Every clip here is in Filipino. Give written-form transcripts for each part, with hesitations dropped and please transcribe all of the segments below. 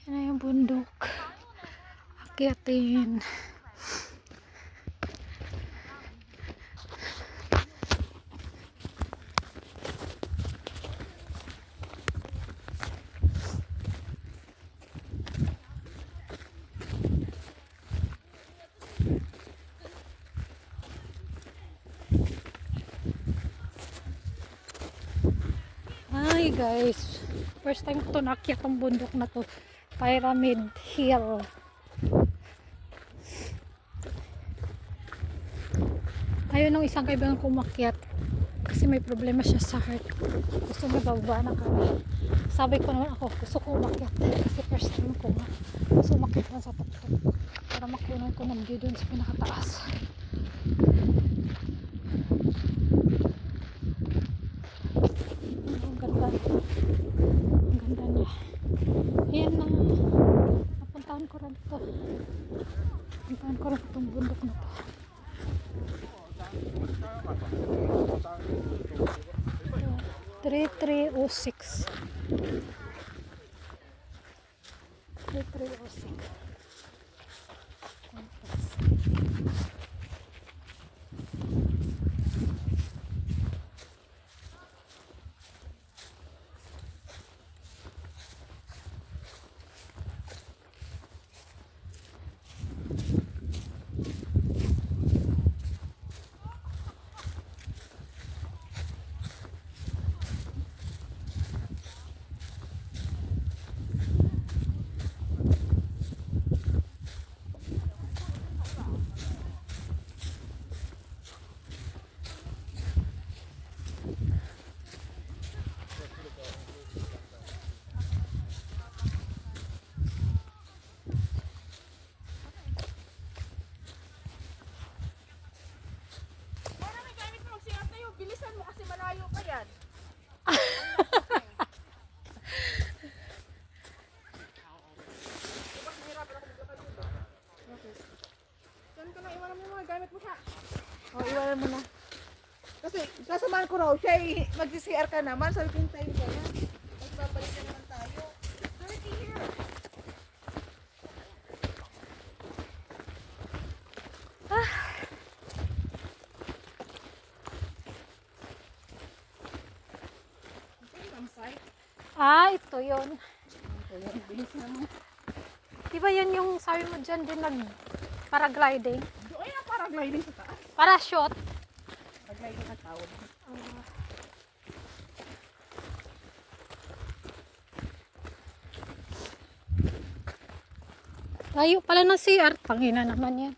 Yan na yung bundok. Akyatin. Hi guys, first time ko to naakyat ang bundok na to, Pyramid Hill. Ayaw nung isang kaibigan ko umakyat kasi may problema siya sa heart, gusto niya bababa na kami. Sabi ko naman ako gusto ko umakyat kasi first time ko nga, gusto umakyat lang sa tuktok para makunan ko ng view dun sa pinakataas. Ang ganda niya. Ayan na. Napuntahan ko rin ito. Napuntahan ko rin itong bundok na ito. 3306. 3306. Bilisan mo kasi malayo pa yan. Saan ka na iwanan mo yung mga gamit mo siya? O, iwanan mo na. Kasi kasamahan ko raw, siya mag-CR ka naman, sabi ko hintayin ko na. Tapos babalik na naman tayo. Sorry, here. Ito yun. Bilis na mo. Diba yun yung sabi mo dyan din nag-paragliding? Doon na paragliding sa taas. Parachute. Paragliding ang tawag. Layo pala ng CR. Pangina naman yan.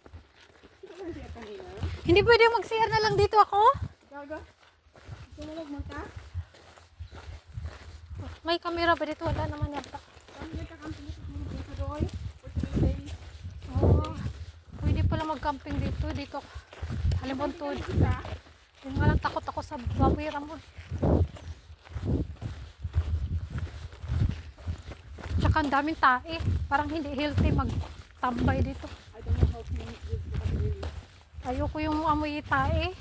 Hindi pwede mag-CR na lang dito ako? Gaga. Gusto mo magmanta? May camera ba dito? Wala naman yata. Kami nagkakamping sa mga sa doy. For 3 days. Oh, pwede pala mag-camping dito. Dito. Halimuntod. Yung nga lang takot ako sa bawira mo. Tsaka ang daming tae. Parang hindi healthy magtambay dito. I don't know how to use this. Ayoko yung amoy tae.